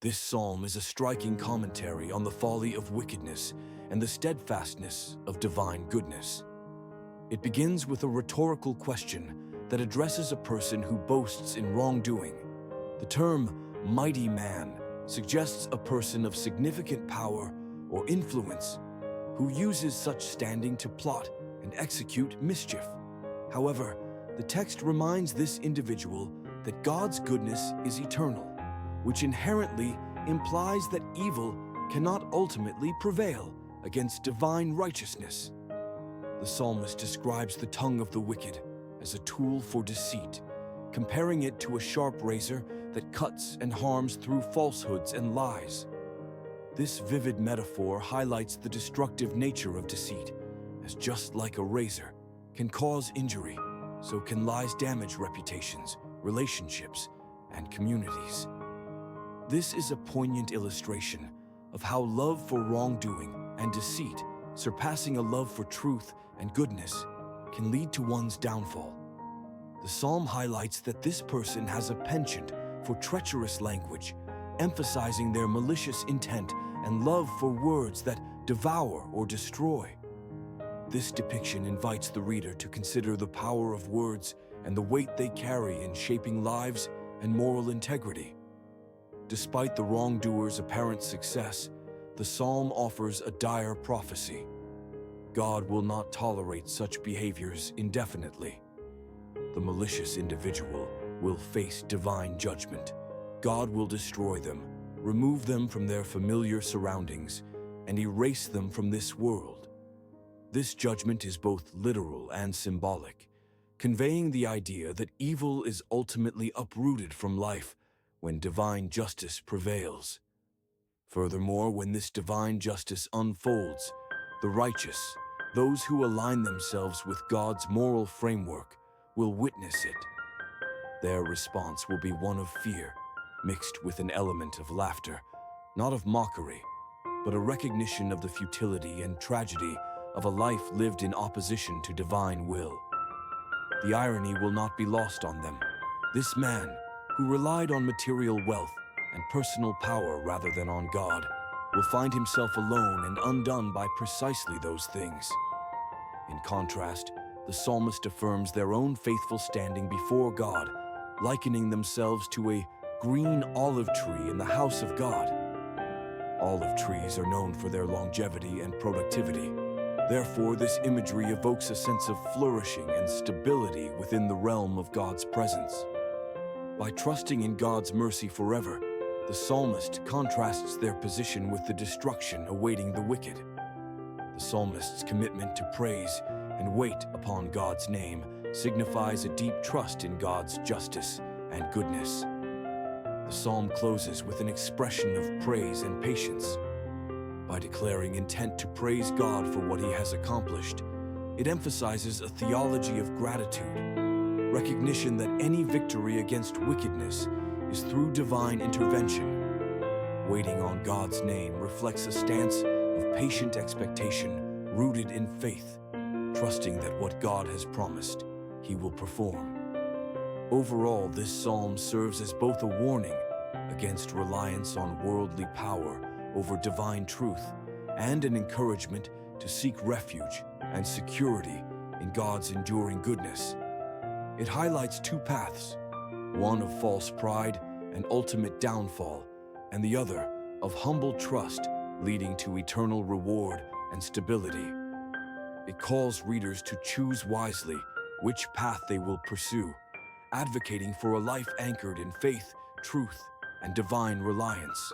This psalm is a striking commentary on the folly of wickedness and the steadfastness of divine goodness. It begins with a rhetorical question that addresses a person who boasts in wrongdoing. The term mighty man suggests a person of significant power or influence who uses such standing to plot and execute mischief. However, the text reminds this individual that God's goodness is eternal, which inherently implies that evil cannot ultimately prevail against divine righteousness. The psalmist describes the tongue of the wicked as a tool for deceit, comparing it to a sharp razor that cuts and harms through falsehoods and lies. This vivid metaphor highlights the destructive nature of deceit, as just like a razor can cause injury, so can lies damage reputations, relationships, and communities. This is a poignant illustration of how love for wrongdoing and deceit, surpassing a love for truth and goodness, can lead to one's downfall. The psalm highlights that this person has a penchant for treacherous language, emphasizing their malicious intent and love for words that devour or destroy. This depiction invites the reader to consider the power of words and the weight they carry in shaping lives and moral integrity. Despite the wrongdoer's apparent success, the psalm offers a dire prophecy. God will not tolerate such behaviors indefinitely. The malicious individual will face divine judgment. God will destroy them, remove them from their familiar surroundings, and erase them from this world. This judgment is both literal and symbolic, conveying the idea that evil is ultimately uprooted from life when divine justice prevails. Furthermore, when this divine justice unfolds, the righteous, those who align themselves with God's moral framework, will witness it. Their response will be one of fear, mixed with an element of laughter, not of mockery, but a recognition of the futility and tragedy of a life lived in opposition to divine will. The irony will not be lost on them. This man, who relied on material wealth and personal power rather than on God, will find himself alone and undone by precisely those things. In contrast, the psalmist affirms their own faithful standing before God, likening themselves to a green olive tree in the house of God. Olive trees are known for their longevity and productivity. Therefore, this imagery evokes a sense of flourishing and stability within the realm of God's presence. By trusting in God's mercy forever, the psalmist contrasts their position with the destruction awaiting the wicked. The psalmist's commitment to praise and wait upon God's name signifies a deep trust in God's justice and goodness. The psalm closes with an expression of praise and patience. By declaring intent to praise God for what He has accomplished, it emphasizes a theology of gratitude, recognition that any victory against wickedness is through divine intervention. Waiting on God's name reflects a stance of patient expectation rooted in faith, trusting that what God has promised, He will perform. Overall, this psalm serves as both a warning against reliance on worldly power over divine truth and an encouragement to seek refuge and security in God's enduring goodness. It highlights two paths, one of false pride and ultimate downfall, and the other of humble trust leading to eternal reward and stability. It calls readers to choose wisely which path they will pursue, advocating for a life anchored in faith, truth, and divine reliance.